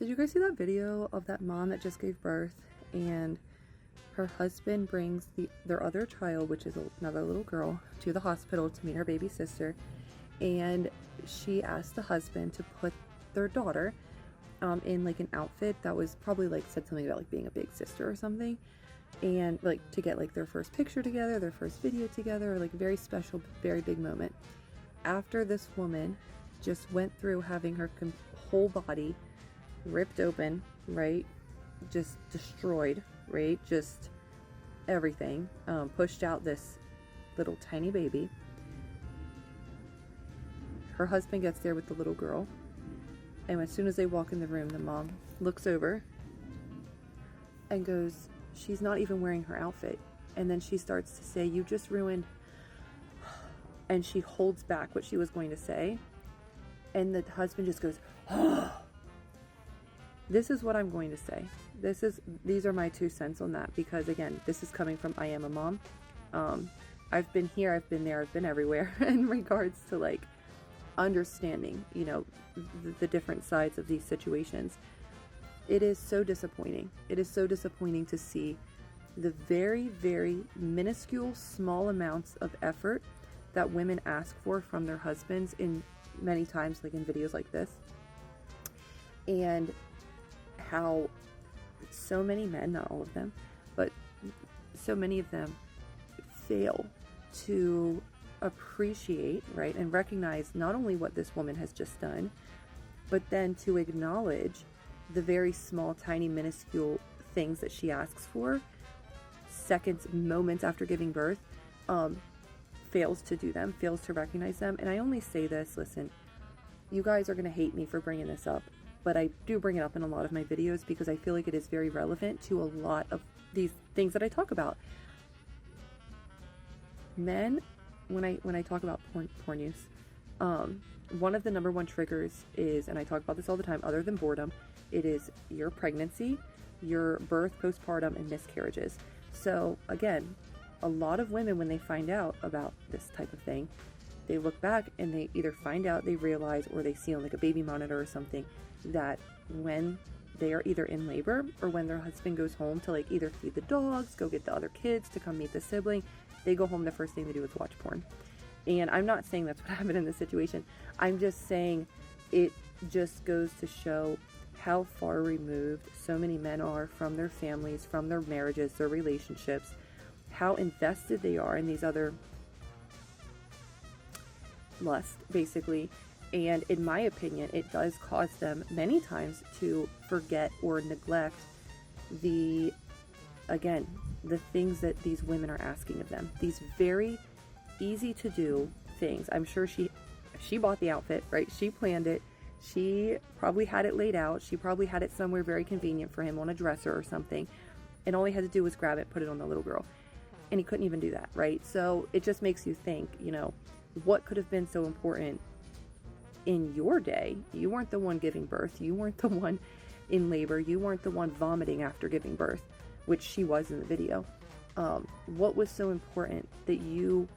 Did you guys see that video of that mom that just gave birth and her husband brings their other child, which is another little girl, to the hospital to meet her baby sister, and she asked the husband to put their daughter in like an outfit that was probably like said something about like being a big sister or something, and like to get like their first picture together, their first video together, like a very special, very big moment. After this woman just went through having her whole body ripped open, right, just destroyed, right, just everything, pushed out this little tiny baby, her husband gets there with the little girl, and as soon as they walk in the room, the mom looks over and goes, she's not even wearing her outfit, and then she starts to say, you just ruined, and she holds back what she was going to say, and the husband just goes, oh. This is what I'm going to say. These are my 2 cents on that, because again, this is coming from I am a mom. I've been here, I've been there, I've been everywhere in regards to like understanding, you know, the different sides of these situations. It is so disappointing. It is so disappointing to see the very, very minuscule, small amounts of effort that women ask for from their husbands in many times, like in videos like this, and how so many men, not all of them, but so many of them fail to appreciate, right, and recognize not only what this woman has just done, but then to acknowledge the very small, tiny, minuscule things that she asks for seconds, moments after giving birth, fails to do them, fails to recognize them. And I only say this, listen, you guys are going to hate me for bringing this up, but I do bring it up in a lot of my videos because I feel like it is very relevant to a lot of these things that I talk about. Men, when I talk about porn use, one of the number 1 triggers is, and I talk about this all the time, other than boredom, it is your pregnancy, your birth, postpartum, and miscarriages. So again, a lot of women, when they find out about this type of thing, they look back and they either find out, they realize, or they see on like a baby monitor or something, that when they are either in labor or when their husband goes home to like either feed the dogs, go get the other kids to come meet the sibling, they go home, the first thing they do is watch porn. And I'm not saying that's what happened in this situation. I'm just saying it just goes to show how far removed so many men are from their families, from their marriages, their relationships, how invested they are in these other lust, basically. And in my opinion, it does cause them many times to forget or neglect the things that these women are asking of them. These very easy to do things. I'm sure she bought the outfit, right? She planned it. She probably had it laid out. She probably had it somewhere very convenient for him on a dresser or something. And all he had to do was grab it, put it on the little girl. And he couldn't even do that, right? So it just makes you think, you know, what could have been so important in your day? You weren't the one giving birth. You weren't the one in labor. You weren't the one vomiting after giving birth, which she was in the video. What was so important that you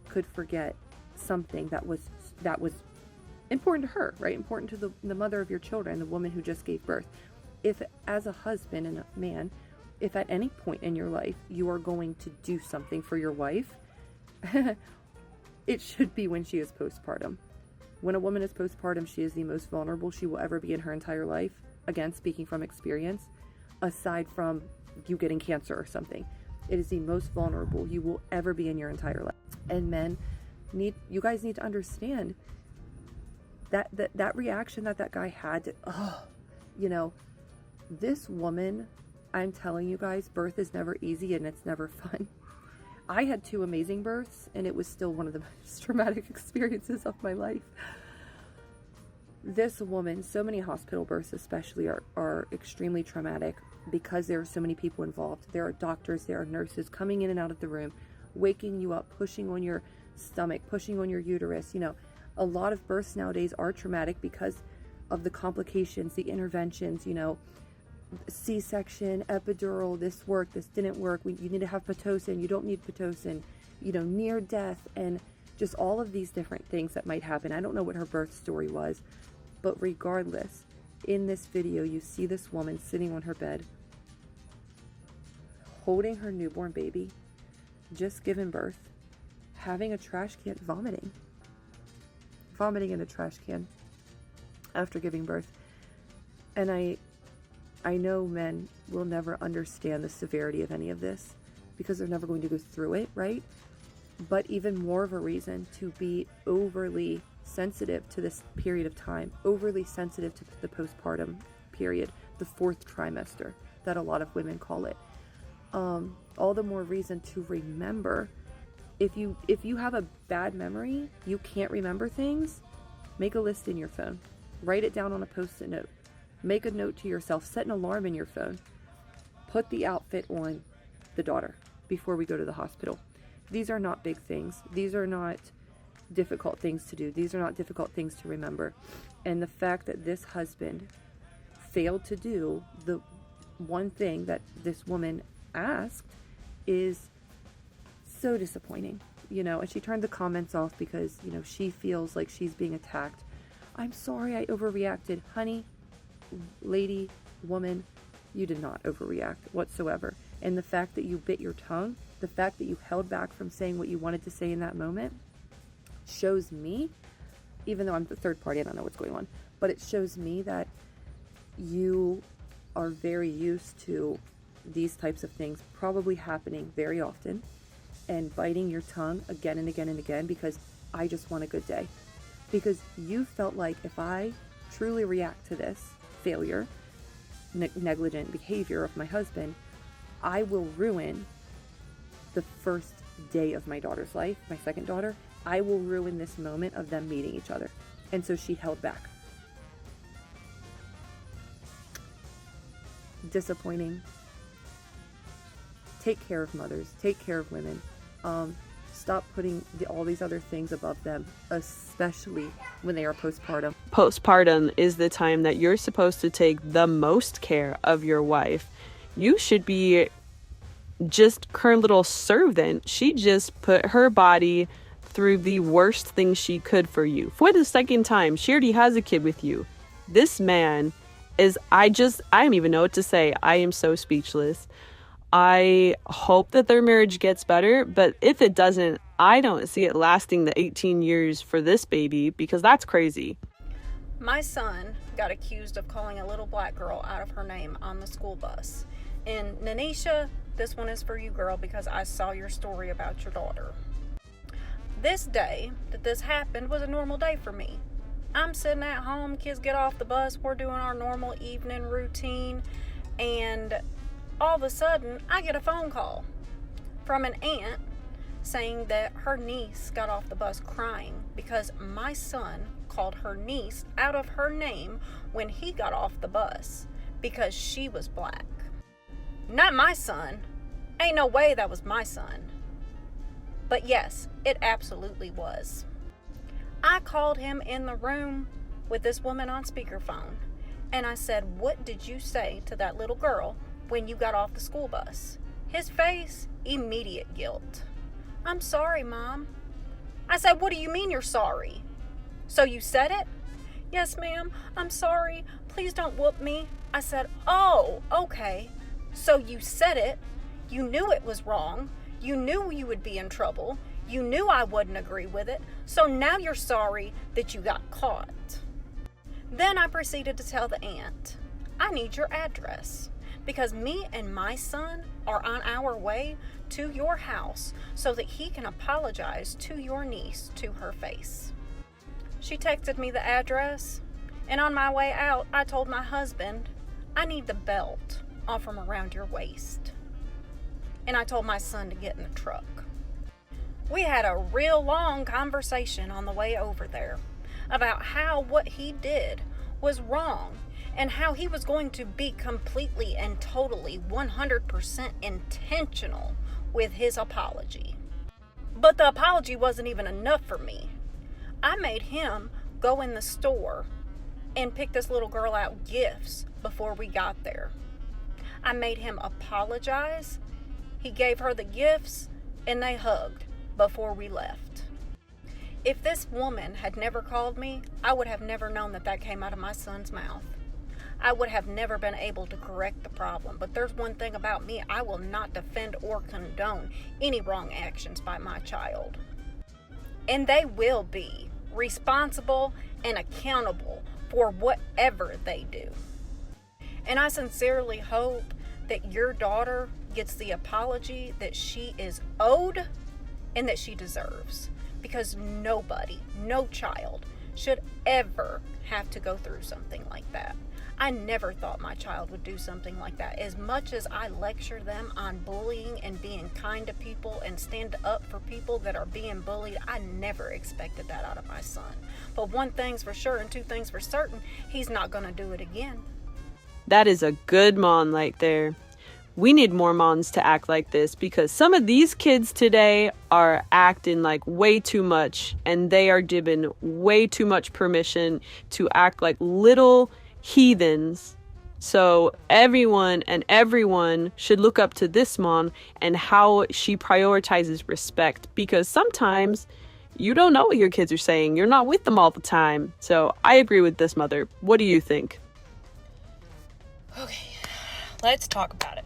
could forget something that was important to her, right? Important to the mother of your children, the woman who just gave birth. If as a husband and a man, if at any point in your life you are going to do something for your wife, it should be when she is postpartum. When a woman is postpartum, she is the most vulnerable she will ever be in her entire life. Again, speaking from experience, aside from you getting cancer or something, it is the most vulnerable you will ever be in your entire life. And men, you guys need to understand that reaction that guy had to, you know, this woman, I'm telling you guys, birth is never easy and it's never fun. I had 2 amazing births, and it was still one of the most traumatic experiences of my life. This woman, so many hospital births especially are extremely traumatic because there are so many people involved. There are doctors, there are nurses coming in and out of the room, waking you up, pushing on your stomach, pushing on your uterus. You know, a lot of births nowadays are traumatic because of the complications, the interventions, you know, C-section, epidural, this worked, this didn't work, you need to have Pitocin, you don't need Pitocin, you know, near death, and just all of these different things that might happen. I don't know what her birth story was, but regardless, in this video, you see this woman sitting on her bed, holding her newborn baby, just given birth, having a trash can, vomiting in a trash can after giving birth. And I know men will never understand the severity of any of this because they're never going to go through it, right? But even more of a reason to be overly sensitive to this period of time, overly sensitive to the postpartum period, the 4th trimester that a lot of women call it. All the more reason to remember. If you have a bad memory, you can't remember things, make a list in your phone. Write it down on a Post-it note. Make a note to yourself. Set an alarm in your phone. Put the outfit on the daughter before we go to the hospital. These are not big things. These are not difficult things to do. These are not difficult things to remember. And the fact that this husband failed to do the one thing that this woman asked is so disappointing, and she turned the comments off because, she feels like she's being attacked. I'm sorry I overreacted. Honey, lady, woman, you did not overreact whatsoever. And the fact that you bit your tongue, the fact that you held back from saying what you wanted to say in that moment shows me, even though I'm the third party, I don't know what's going on, but it shows me that you are very used to these types of things probably happening very often, and biting your tongue again and again and again because I just want a good day. Because you felt like if I truly react to this failure, negligent behavior of my husband, I will ruin the first day of my daughter's life, my second daughter. I will ruin this moment of them meeting each other. And so she held back. Disappointing. Take care of mothers. Take care of women. Stop putting all these other things above them, especially when they are postpartum. Postpartum is the time that you're supposed to take the most care of your wife. You should be just her little servant. She just put her body through the worst thing she could for you. For the second time, she already has a kid with you. This man is, I don't even know what to say. I am so speechless. I hope that their marriage gets better, but if it doesn't, I don't see it lasting the 18 years for this baby, because that's crazy. My son got accused of calling a little black girl out of her name on the school bus. And Nanisha, this one is for you, girl, because I saw your story about your daughter. This day that this happened was a normal day for me. I'm sitting at home, kids get off the bus, we're doing our normal evening routine, and all of a sudden, I get a phone call from an aunt saying that her niece got off the bus crying because my son called her niece out of her name when he got off the bus because she was black. Not my son. Ain't no way that was my son. But yes, it absolutely was. I called him in the room with this woman on speakerphone, and I said, "What did you say to that little girl when you got off the school bus?" His face, immediate guilt. "I'm sorry, Mom." I said, "What do you mean you're sorry? So you said it?" "Yes, ma'am, I'm sorry. Please don't whoop me." I said, "Oh, okay. So you said it. You knew it was wrong. You knew you would be in trouble. You knew I wouldn't agree with it. So now you're sorry that you got caught." Then I proceeded to tell the aunt, "I need your address, because me and my son are on our way to your house so that he can apologize to your niece to her face." She texted me the address, and on my way out, I told my husband, "I need the belt off from around your waist." And I told my son to get in the truck. We had a real long conversation on the way over there about how what he did was wrong, and how he was going to be completely and totally 100% intentional with his apology. But the apology wasn't even enough for me. I made him go in the store and pick this little girl out gifts before we got there. I made him apologize. He gave her the gifts, and they hugged before we left. If this woman had never called me, I would have never known that came out of my son's mouth. I would have never been able to correct the problem. But there's one thing about me: I will not defend or condone any wrong actions by my child. And they will be responsible and accountable for whatever they do. And I sincerely hope that your daughter gets the apology that she is owed and that she deserves. Because nobody, no child, should ever have to go through something like that. I never thought my child would do something like that. As much as I lecture them on bullying and being kind to people and stand up for people that are being bullied, I never expected that out of my son. But one thing's for sure and two things for certain: he's not going to do it again. That is a good mom right there. We need more moms to act like this, because some of these kids today are acting like way too much, and they are given way too much permission to act like little heathens. So everyone should look up to this mom and how she prioritizes respect, because sometimes you don't know what your kids are saying. You're not with them all the time. So I agree with this mother. What do you think? Okay, let's talk about it.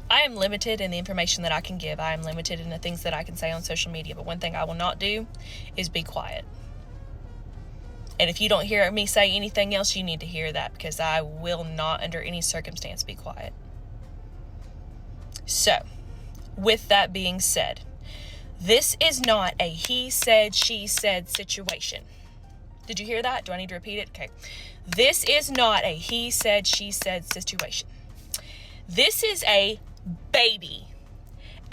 I am limited in the information that I can give. I am limited in the things that I can say on social media. But one thing I will not do is be quiet. And if you don't hear me say anything else, you need to hear that, because I will not under any circumstance be quiet. So, with that being said, this is not a he said, she said situation. Did you hear that? Do I need to repeat it? Okay. This is not a he said, she said situation. This is a baby.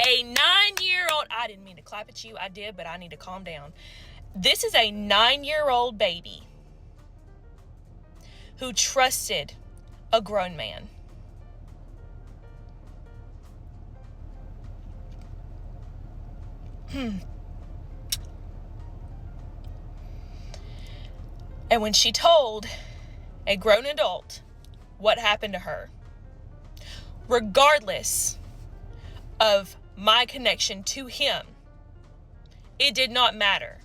A 9-year-old. I didn't mean to clap at you. I did, but I need to calm down. This is a 9-year-old baby who trusted a grown man. And when she told a grown adult what happened to her, regardless of my connection to him, it did not matter.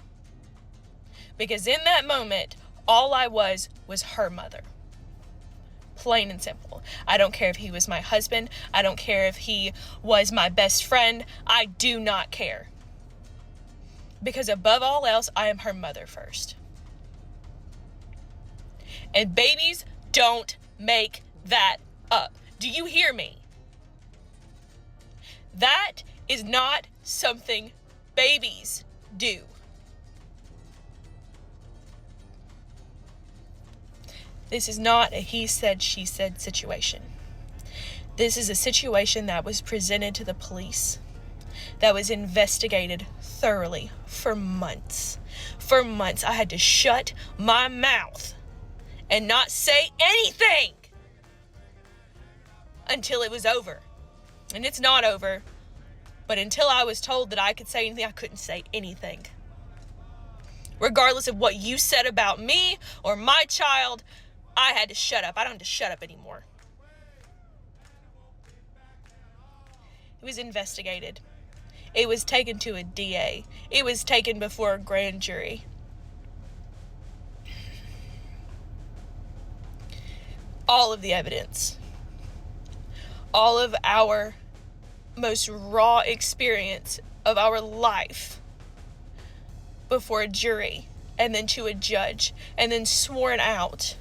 Because in that moment, all I was her mother. Plain and simple. I don't care if he was my husband. I don't care if he was my best friend. I do not care. Because above all else, I am her mother first. And babies don't make that up. Do you hear me? That is not something babies do. This is not a he said, she said situation. This is a situation that was presented to the police, that was investigated thoroughly for months. For months, I had to shut my mouth and not say anything until it was over. And it's not over. But until I was told that I could say anything, I couldn't say anything. Regardless of what you said about me or my child, I had to shut up. I don't have to shut up anymore. It was investigated. It was taken to a DA. It was taken before a grand jury. All of the evidence, all of our most raw experience of our life before a jury, and then to a judge, and then sworn out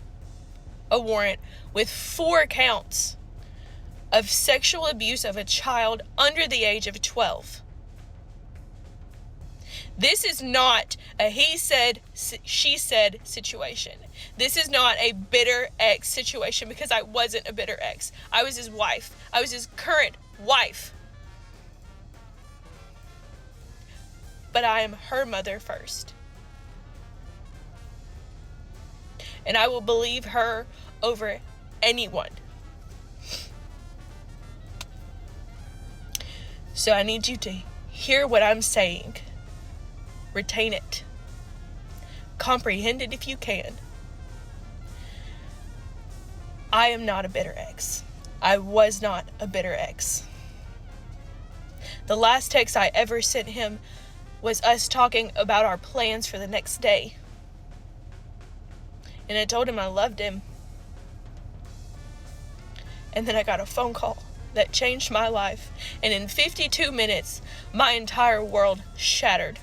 a warrant with 4 counts of sexual abuse of a child under the age of 12. This is not a he said, she said situation. This is not a bitter ex situation, because I wasn't a bitter ex. I was his wife. I was his current wife. But I am her mother first. And I will believe her over anyone. So I need you to hear what I'm saying. Retain it. Comprehend it if you can. I am not a bitter ex. I was not a bitter ex. The last text I ever sent him was us talking about our plans for the next day. And I told him I loved him. And then I got a phone call that changed my life. And in 52 minutes, my entire world shattered.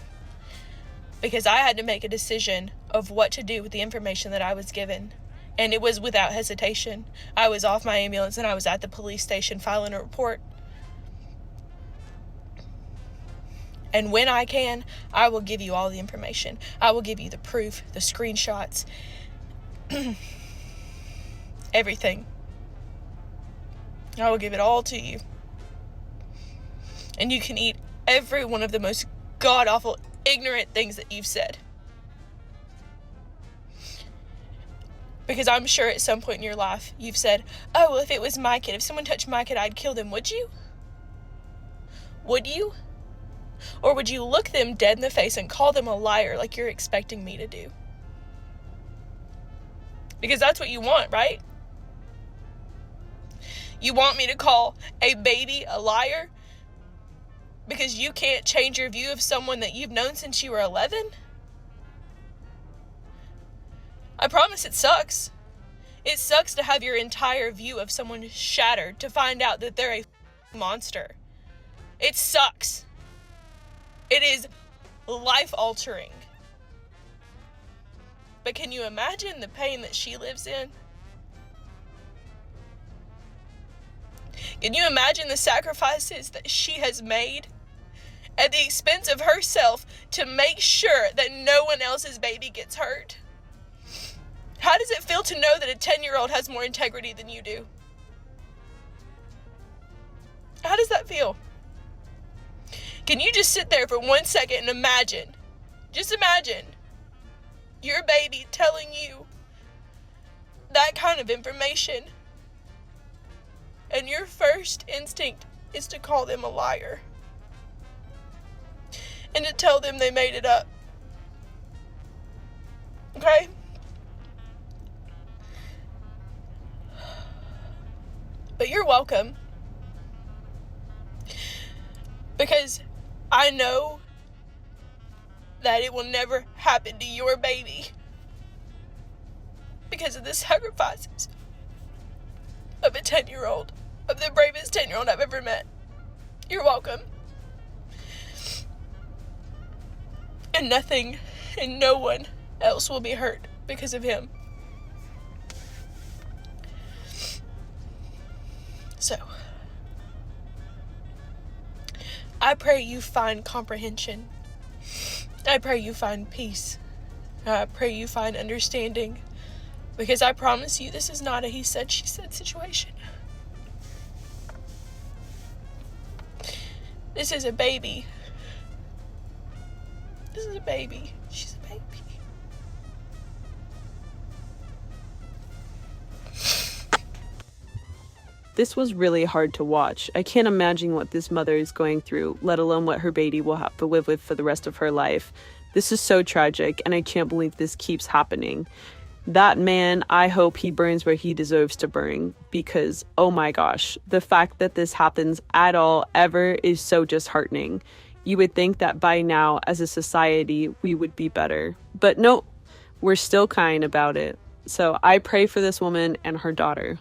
Because I had to make a decision of what to do with the information that I was given. And it was without hesitation. I was off my ambulance and I was at the police station filing a report. And when I can, I will give you all the information. I will give you the proof, the screenshots, everything. I will give it all to you. And you can eat every one of the most god-awful, ignorant things that you've said. Because I'm sure at some point in your life, you've said, oh, well, if it was my kid, if someone touched my kid, I'd kill them. Would you? Would you? Or would you look them dead in the face and call them a liar like you're expecting me to do? Because that's what you want, right? You want me to call a baby a liar because you can't change your view of someone that you've known since you were 11? I promise it sucks. It sucks to have your entire view of someone shattered, to find out that they're a monster. It sucks. It is life-altering. But can you imagine the pain that she lives in? Can you imagine the sacrifices that she has made at the expense of herself to make sure that no one else's baby gets hurt? How does it feel to know that a 10-year-old has more integrity than you do? How does that feel? Can you just sit there for 1 second and imagine, just imagine, your baby telling you that kind of information, and your first instinct is to call them a liar and to tell them they made it up. Okay? But you're welcome. Because I know that it will never happen to your baby because of the sacrifices of a 10-year-old, of the bravest 10-year-old I've ever met. You're welcome. And nothing and no one else will be hurt because of him. So, I pray you find comprehension. I pray you find peace. I pray you find understanding. Because I promise you, this is not a he said, she said situation. This is a baby. This is a baby. She's a baby. This was really hard to watch. I can't imagine what this mother is going through, let alone what her baby will have to live with for the rest of her life. This is so tragic, and I can't believe this keeps happening. That man, I hope he burns where he deserves to burn, because, oh my gosh, the fact that this happens at all, ever, is so disheartening. You would think that by now, as a society, we would be better. But no, we're still kind about it. So I pray for this woman and her daughter.